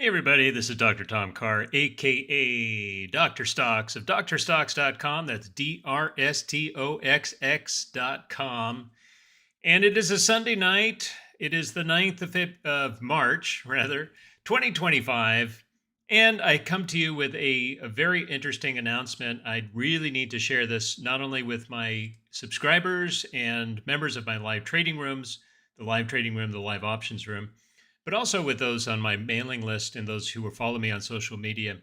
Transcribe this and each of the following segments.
Hey everybody, this is Dr. Tom Carr, aka Dr. Stoxx of drstoxx.com. That's drstoxx.com. And it is a Sunday night. It is the 9th of March, rather, 2025. And I come to you with a very interesting announcement. I really need to share this not only with my subscribers and members of my live trading rooms, the live trading room, the live options room, but also with those on my mailing list and those who will follow me on social media.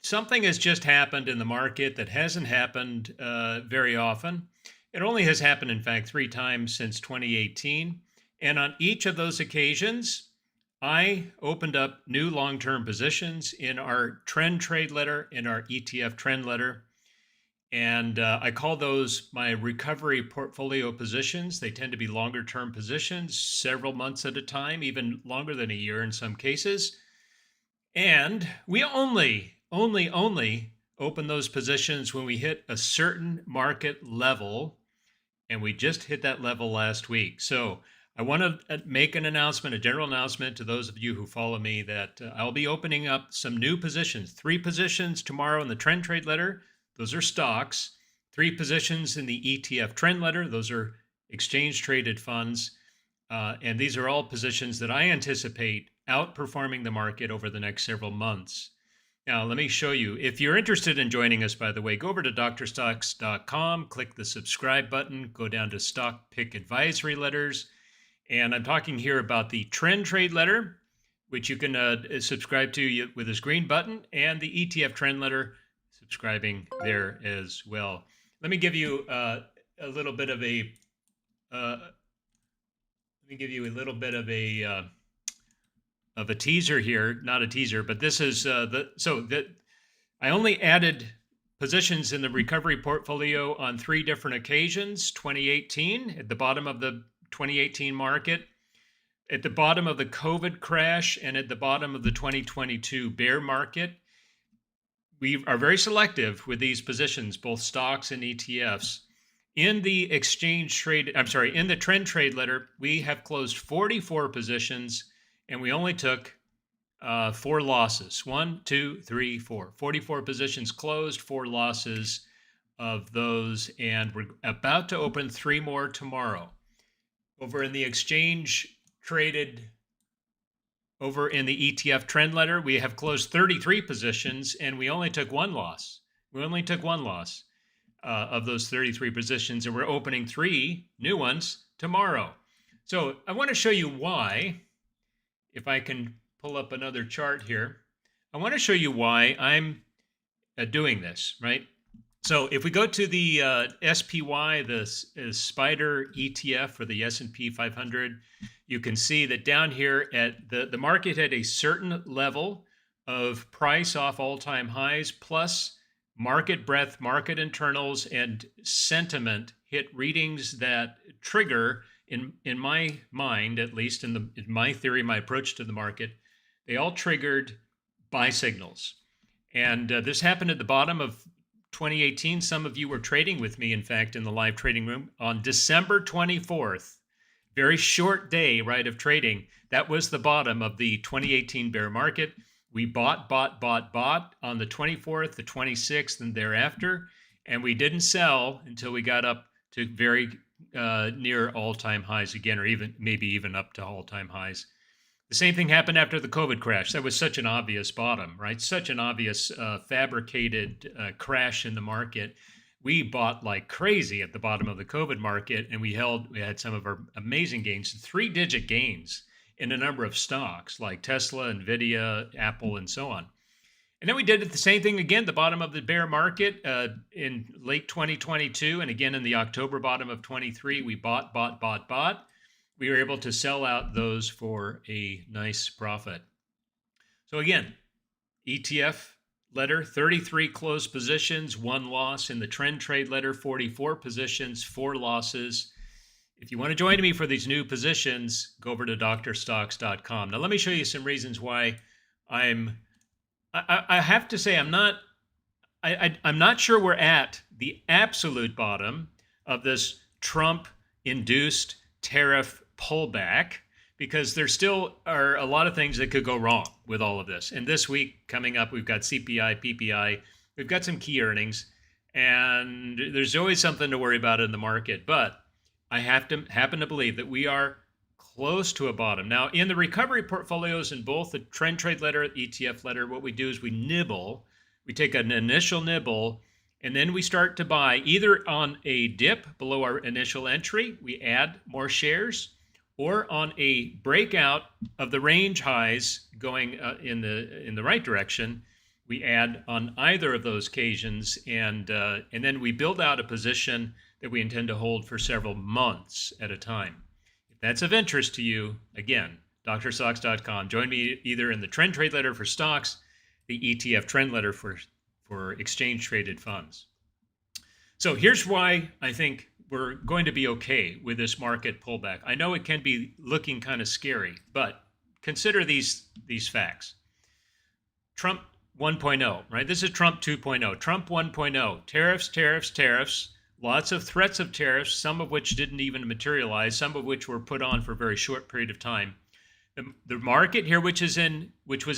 Something has just happened in the market that hasn't happened very often. It only has happened, in fact, three times since 2018. And on each of those occasions, I opened up new long term positions in our trend trade letter, in our ETF trend letter. And I call those my recovery portfolio positions. They tend to be longer term positions, several months at a time, even longer than a year in some cases. And we only open those positions when we hit a certain market level. And we just hit that level last week. So I want to make an announcement, a general announcement to those of you who follow me that I'll be opening up some new positions, three positions tomorrow in the trend trade letter. Those are stocks. Three positions in the ETF trend letter. Those are exchange traded funds. And these are all positions that I anticipate outperforming the market over the next several months. Now, let me show you. If you're interested in joining us, by the way, go over to drstoxx.com, click the subscribe button, go down to Stock Pick Advisory Letters. And I'm talking here about the Trend Trade Letter, which you can subscribe to with this green button, and the ETF Trend Letter, subscribing there as well. Let me give you a little bit of a teaser here. Not a teaser, but this is I only added positions in the recovery portfolio on three different occasions: 2018 at the bottom of the 2018 market, at the bottom of the COVID crash, and at the bottom of the 2022 bear market. We are very selective with these positions, both stocks and ETFs. In the in the trend trade letter, we have closed 44 positions, and we only took four losses. 1, 2, 3, 4. 44 positions closed, four losses of those, and we're about to open three more tomorrow. Over in the ETF trend letter, we have closed 33 positions, and we only took one loss. Of those 33 positions, and we're opening three new ones tomorrow. So I want to show you why, if I can pull up another chart here. I want to show you why I'm doing this, right? So if we go to the SPY, the Spider ETF for the S&P 500, you can see that down here at the market had a certain level of price off all-time highs, plus market breadth, market internals, and sentiment hit readings that trigger, in my mind, at least in my theory, my approach to the market, they all triggered buy signals. And this happened at the bottom of 2018. Some of you were trading with me, in fact, in the live trading room on December 24th. Very short day, right, of trading. That was the bottom of the 2018 bear market. We bought on the 24th, the 26th, and thereafter. And we didn't sell until we got up to very near all-time highs again, or maybe even up to all-time highs. The same thing happened after the COVID crash. That was such an obvious bottom, right? Such an obvious fabricated crash in the market. We bought like crazy at the bottom of the COVID market, and we had some of our amazing gains, three-digit gains in a number of stocks like Tesla, Nvidia, Apple, and so on. And then we did the same thing again, the bottom of the bear market in late 2022, and again in the October bottom of 23, we bought. We were able to sell out those for a nice profit. So again, ETF letter, 33 closed positions, one loss. In the trend trade letter, 44 positions, four losses. If you want to join me for these new positions, go over to drstoxx.com. Now, let me show you some reasons why I have to say I'm not sure we're at the absolute bottom of this Trump-induced tariff pullback, because there still are a lot of things that could go wrong with all of this. And this week coming up, we've got CPI, PPI, we've got some key earnings, and there's always something to worry about in the market. But I happen to believe that we are close to a bottom. Now, in the recovery portfolios in both the trend trade letter, ETF letter, what we do is we nibble. We take an initial nibble, and then we start to buy either on a dip below our initial entry, we add more shares, or on a breakout of the range highs going in the right direction, we add on either of those occasions, and then we build out a position that we intend to hold for several months at a time. If that's of interest to you, again, drstoxx.com. Join me either in the trend trade letter for stocks, the ETF trend letter for exchange traded funds. So here's why I think we're going to be okay with this market pullback. I know it can be looking kind of scary, but consider these facts. Trump 1.0, right? This is Trump 2.0. Trump 1.0, tariffs, tariffs, tariffs, lots of threats of tariffs, some of which didn't even materialize, some of which were put on for a very short period of time. The market here, which was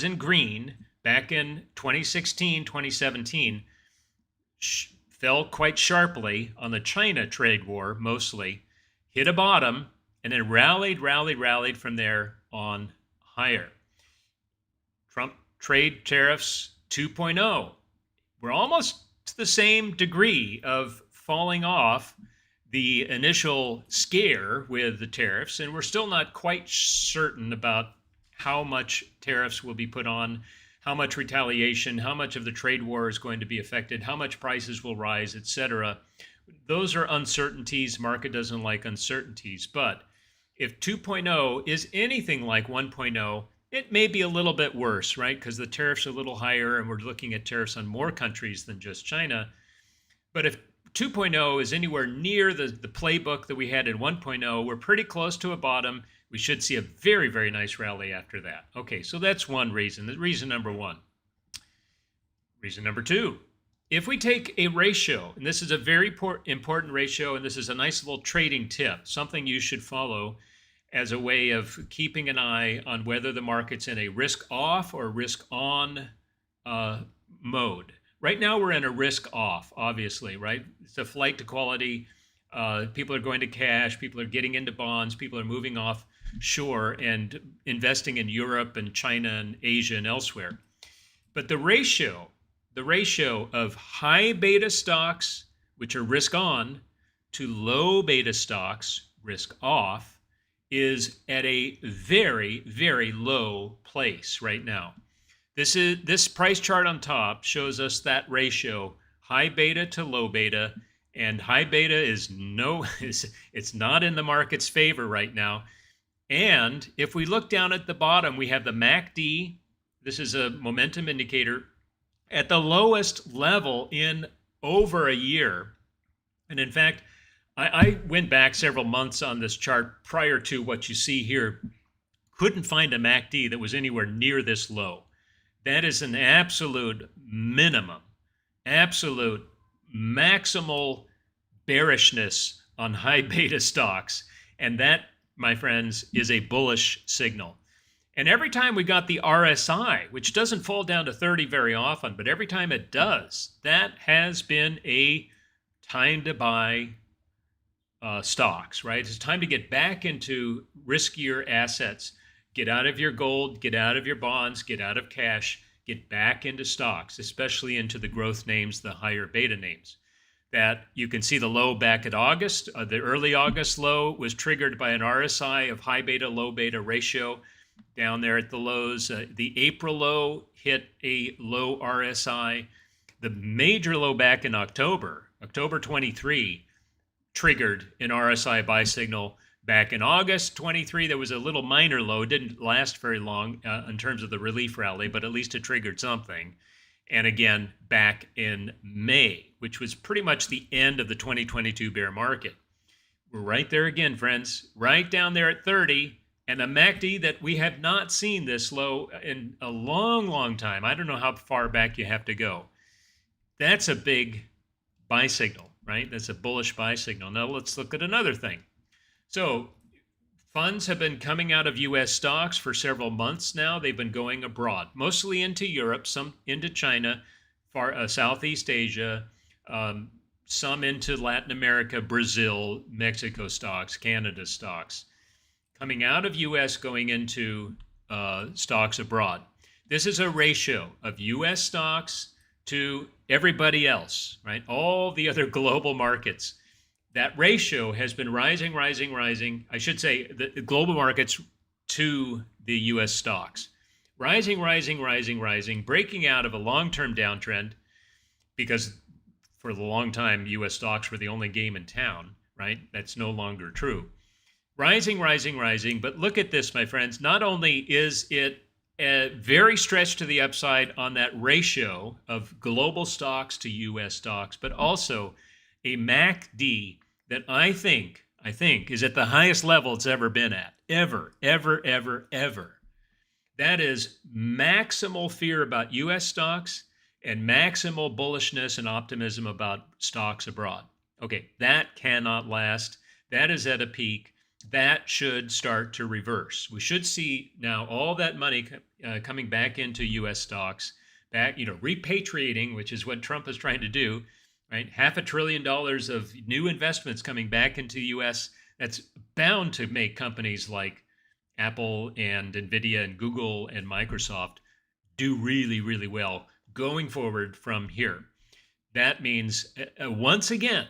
in green back in 2016, 2017, fell quite sharply on the China trade war, mostly, hit a bottom, and then rallied from there on higher. Trump trade tariffs 2.0. We're almost to the same degree of falling off the initial scare with the tariffs, and we're still not quite certain about how much tariffs will be put on, how much retaliation, how much of the trade war is going to be affected, how much prices will rise, etc. Those are uncertainties. Market doesn't like uncertainties. But if 2.0 is anything like 1.0, it may be a little bit worse, right? Because the tariffs are a little higher and we're looking at tariffs on more countries than just China. But if 2.0 is anywhere near the playbook that we had in 1.0, we're pretty close to a bottom. We should see a very, very nice rally after that. Okay, so that's one reason. Reason number one. Reason number two, if we take a ratio, and this is a very important ratio, and this is a nice little trading tip, something you should follow as a way of keeping an eye on whether the market's in a risk off or risk on mode. Right now, we're in a risk off, obviously, right? It's a flight to quality. People are going to cash. People are getting into bonds. People are moving offshore and investing in Europe and China and Asia and elsewhere. But the ratio of high beta stocks, which are risk on, to low beta stocks, risk off, is at a very, very low place right now. This price chart on top shows us that ratio, high beta to low beta, and high beta is it's not in the market's favor right now. And if we look down at the bottom, we have the MACD. This is a momentum indicator at the lowest level in over a year. And in fact, I went back several months on this chart prior to what you see here. Couldn't find a MACD that was anywhere near this low. That is an absolute minimum, absolute maximal bearishness on high beta stocks. And that, my friends, is a bullish signal. And every time we got the RSI, which doesn't fall down to 30 very often, but every time it does, that has been a time to buy stocks, right? It's time to get back into riskier assets. Get out of your gold, get out of your bonds, get out of cash, get back into stocks, especially into the growth names, the higher beta names. That you can see the low back at August. The early August low was triggered by an RSI of high beta, low beta ratio down there at the lows. The April low hit a low RSI. The major low back in October 23, triggered an RSI buy signal. Back in August 23, there was a little minor low. It didn't last very long in terms of the relief rally, but at least it triggered something. And again, back in May, which was pretty much the end of the 2022 bear market. We're right there again, friends, right down there at 30, and a MACD that we have not seen this low in a long, long time. I don't know how far back you have to go. That's a big buy signal, right? That's a bullish buy signal. Now let's look at another thing. So Funds have been coming out of U.S. stocks for several months now. They've been going abroad, mostly into Europe, some into China, Southeast Asia, some into Latin America, Brazil, Mexico stocks, Canada stocks. Coming out of U.S., going into stocks abroad. This is a ratio of U.S. stocks to everybody else, right? All the other global markets. That ratio has been rising. I should say the global markets to the U.S. stocks. Rising, breaking out of a long-term downtrend because for the long time, U.S. stocks were the only game in town, right? That's no longer true. Rising. But look at this, my friends. Not only is it very stretched to the upside on that ratio of global stocks to U.S. stocks, but also a MACD that I think is at the highest level it's ever been at. Ever. That is maximal fear about U.S. stocks and maximal bullishness and optimism about stocks abroad. Okay, that cannot last. That is at a peak. That should start to reverse. We should see now all that money coming back into U.S. stocks, back, repatriating, which is what Trump is trying to do, right? $500 billion of new investments coming back into the U.S. That's bound to make companies like Apple and NVIDIA and Google and Microsoft do really well going forward from here. That means once again,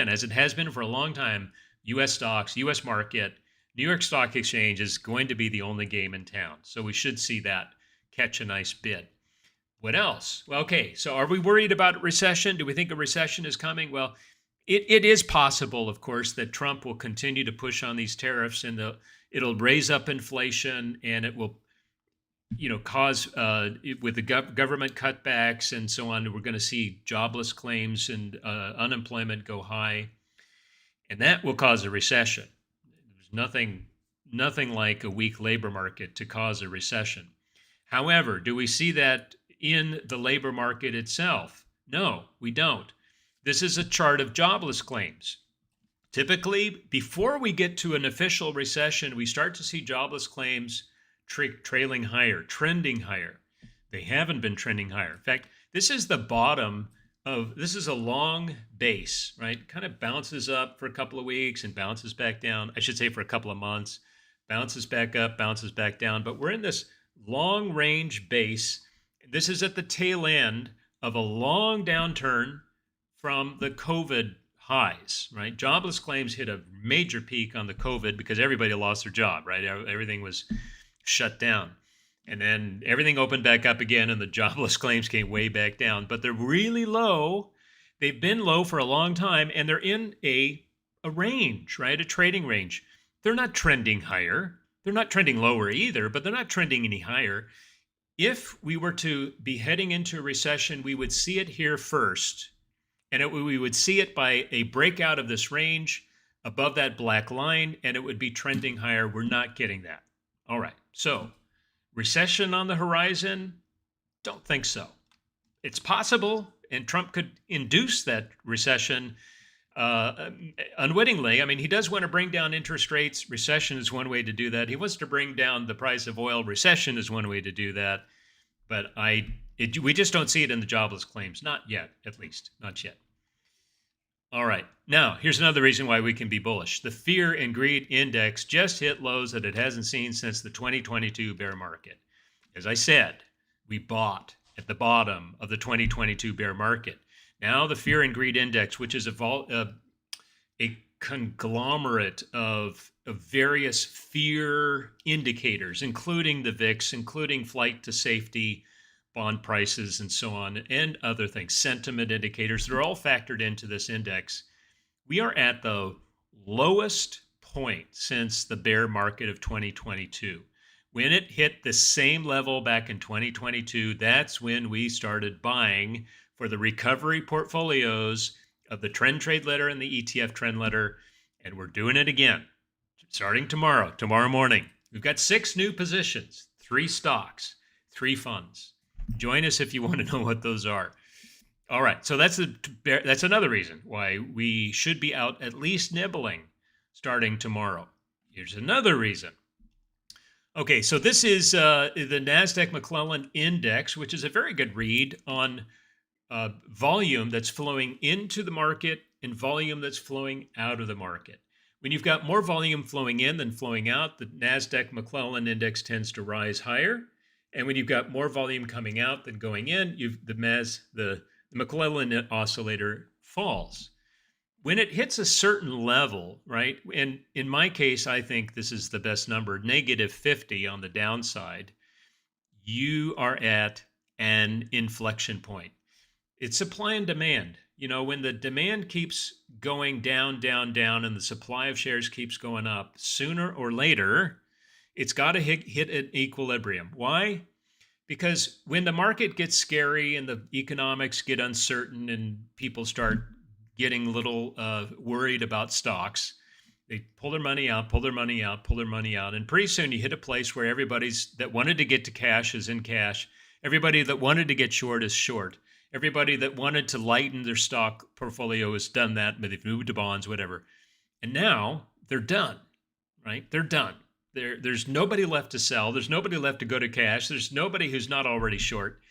as it has been for a long time, U.S. stocks, U.S. market, New York Stock Exchange is going to be the only game in town. So we should see that catch a nice bid. What else? Well, okay, so are we worried about recession? Do we think a recession is coming? Well, it is possible, of course, that Trump will continue to push on these tariffs and it'll raise up inflation and it will cause with the government cutbacks and so on, we're going to see jobless claims and unemployment go high. And that will cause a recession. There's nothing like a weak labor market to cause a recession. However, do we see that in the labor market itself? No, we don't. This is a chart of jobless claims. Typically, before we get to an official recession, we start to see jobless claims trailing higher, trending higher. They haven't been trending higher. In fact, this is the bottom this is a long base, right? Kind of bounces up for a couple of weeks and bounces back down. I should say for a couple of months, bounces back up, bounces back down. But we're in this long range base. This is at the tail end of a long downturn from the COVID highs, right? Jobless claims hit a major peak on the COVID because everybody lost their job, right? Everything was shut down. And then everything opened back up again and the jobless claims came way back down. But they're really low. They've been low for a long time and they're in a range, right? A trading range. They're not trending higher. They're not trending lower either, but they're not trending any higher. If we were to be heading into a recession, we would see it here first. And we would see it by a breakout of this range above that black line, and it would be trending higher. We're not getting that. All right. So recession on the horizon? Don't think so. It's possible, and Trump could induce that recession unwittingly. I mean, he does want to bring down interest rates. Recession is one way to do that. He wants to bring down the price of oil. Recession is one way to do that. But we just don't see it in the jobless claims. Not yet, at least. Not yet. All right. Now, here's another reason why we can be bullish. The fear and greed index just hit lows that it hasn't seen since the 2022 bear market. As I said, we bought at the bottom of the 2022 bear market. Now the fear and greed index, which is a conglomerate of various fear indicators, including the VIX, including flight to safety, bond prices, and so on, and other things, sentiment indicators, they're all factored into this index. We are at the lowest point since the bear market of 2022. When it hit the same level back in 2022, that's when we started buying for the recovery portfolios of the trend trade letter and the ETF trend letter, and we're doing it again, starting tomorrow morning. We've got 6 new positions, 3 stocks, 3 funds. Join us if you want to know what those are. All right, so that's another reason why we should be out at least nibbling starting tomorrow. Here's another reason. Okay, so this is the NASDAQ McClellan Index, which is a very good read on volume that's flowing into the market and volume that's flowing out of the market. When you've got more volume flowing in than flowing out, the NASDAQ McClellan Index tends to rise higher. And when you've got more volume coming out than going in, the McClellan oscillator falls. When it hits a certain level, right? And in my case, I think this is the best number, -50 on the downside, you are at an inflection point. It's supply and demand. When the demand keeps going down, down, down, and the supply of shares keeps going up, sooner or later, it's got to hit an equilibrium. Why? Because when the market gets scary and the economics get uncertain and people start getting a little worried about stocks, they pull their money out, pull their money out, pull their money out. And pretty soon you hit a place where everybody's that wanted to get to cash is in cash. Everybody that wanted to get short is short. Everybody that wanted to lighten their stock portfolio has done that, but they've moved to bonds, whatever. And now they're done, right? They're done. There's nobody left to sell. There's nobody left to go to cash. There's nobody who's not already short.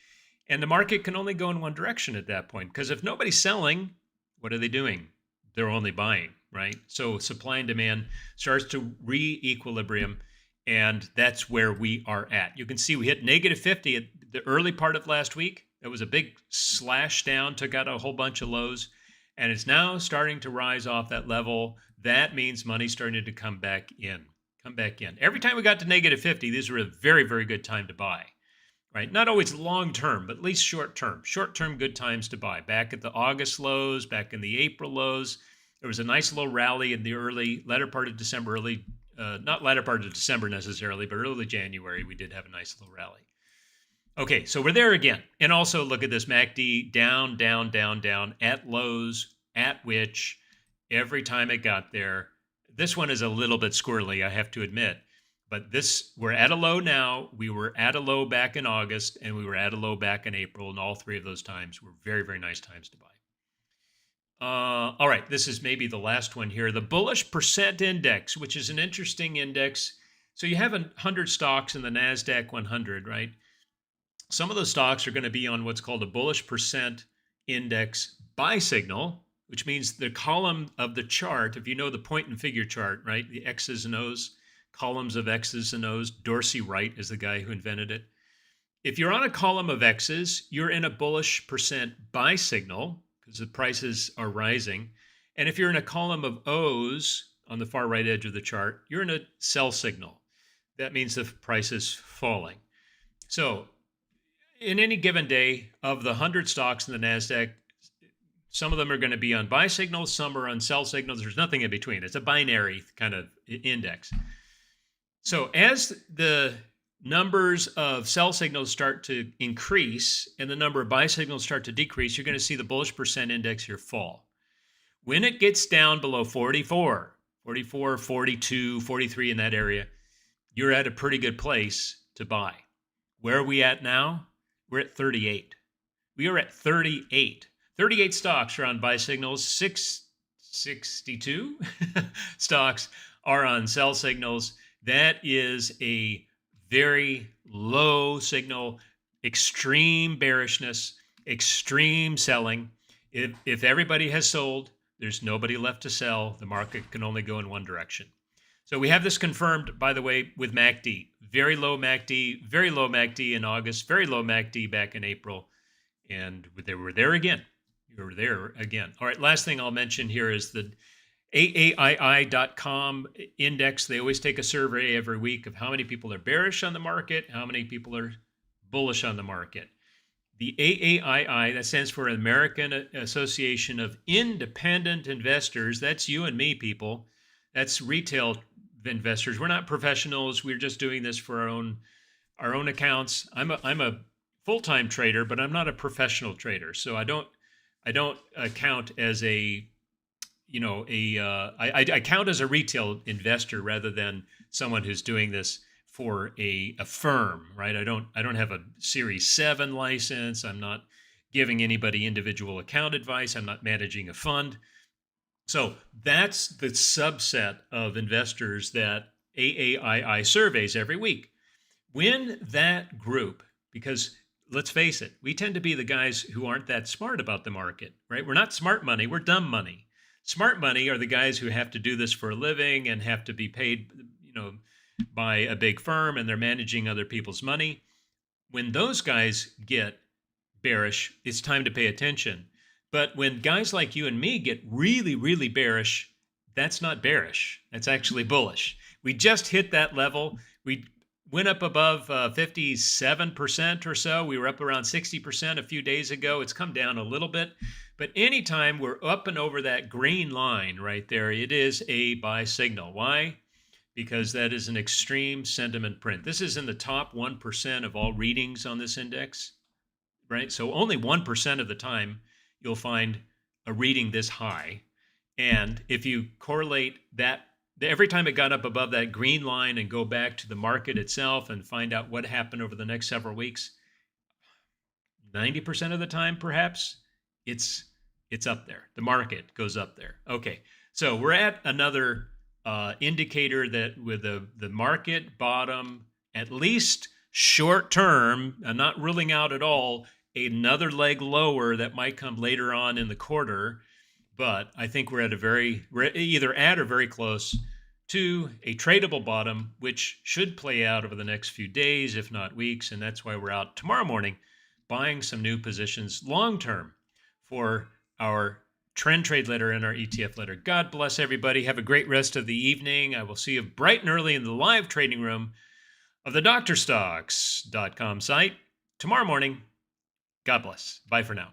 And the market can only go in one direction at that point. Because if nobody's selling, what are they doing? They're only buying, right? So supply and demand starts to re-equilibrium, and that's where we are at. You can see we hit -50 at the early part of last week. It was a big slash down, took out a whole bunch of lows, and it's now starting to rise off that level. That means money's starting to come back in. Every time we got to -50, these were a very, very good time to buy. Right? Not always long term, but at least short term. Short term, good times to buy. Back at the August lows, back in the April lows, there was a nice little rally in the latter part of December, not latter part of December necessarily, but early January, we did have a nice little rally. Okay, so we're there again. And also look at this MACD down, down, down, down at lows, at which every time it got there, this one is a little bit squirrely, I have to admit. But we're at a low now. We were at a low back in August, and we were at a low back in April, and all three of those times were very, very nice times to buy. All right, this is maybe the last one here. The Bullish Percent Index, which is an interesting index. So you have 100 stocks in the NASDAQ 100, right? Some of those stocks are going to be on what's called a Bullish Percent Index buy signal, which means the column of the chart, if you know the point and figure chart, right? The X's and O's, columns of X's and O's. Dorsey Wright is the guy who invented it. If you're on a column of X's, you're in a bullish percent buy signal because the prices are rising. And if you're in a column of O's on the far right edge of the chart, you're in a sell signal. That means the price is falling. So in any given day, of the 100 stocks in the NASDAQ, some of them are going to be on buy signals, some are on sell signals. There's nothing in between. It's a binary kind of index. So as the numbers of sell signals start to increase and the number of buy signals start to decrease, you're going to see the bullish percent index here fall. When it gets down below 44, 42, 43 in that area, you're at a pretty good place to buy. Where are we at now? We're at 38. We are at 38. 38 stocks are on buy signals. 662 stocks are on sell signals. That is a very low signal, extreme bearishness, extreme selling. If everybody has sold, there's nobody left to sell. The market can only go in one direction. So we have this confirmed, by the way, with MACD. Very low MACD in August, very low MACD back in April. And they were there again. You were there again. All right, last thing I'll mention here is the AAII.com index. They always take a survey every week of how many people are bearish on the market, how many people are bullish on the market. The AAII, that stands for American Association of Independent Investors. That's you and me, people. That's retail investors. We're not professionals. We're just doing this for our own accounts. I'm a full-time trader, but I'm not a professional trader. So I don't count as I count as a retail investor rather than someone who's doing this for a firm, right? I don't have a Series 7 license. I'm not giving anybody individual account advice. I'm not managing a fund. So that's the subset of investors that AAII surveys every week. When that group, because let's face it, we tend to be the guys who aren't that smart about the market, right? We're not smart money, we're dumb money. Smart money are the guys who have to do this for a living and have to be paid, by a big firm, and they're managing other people's money. When those guys get bearish, it's time to pay attention. But when guys like you and me get really, really bearish, that's not bearish. That's actually bullish. We just hit that level. We went up above 57% or so. We were up around 60% a few days ago. It's come down a little bit. But anytime we're up and over that green line right there, it is a buy signal. Why? Because that is an extreme sentiment print. This is in the top 1% of all readings on this index, right? So only 1% of the time you'll find a reading this high. And if you correlate that, every time it got up above that green line and go back to the market itself and find out what happened over the next several weeks, 90% of the time, perhaps, it's up there. The market goes up there. Okay, so we're at another indicator that with the market bottom, at least short term, I'm not ruling out at all another leg lower that might come later on in the quarter, but I think we're either at or very close to a tradable bottom, which should play out over the next few days, if not weeks, and that's why we're out tomorrow morning buying some new positions long term for our trend trade letter and our ETF letter. God bless everybody. Have a great rest of the evening. I will see you bright and early in the live trading room of the drstoxx.com site tomorrow morning. God bless. Bye for now.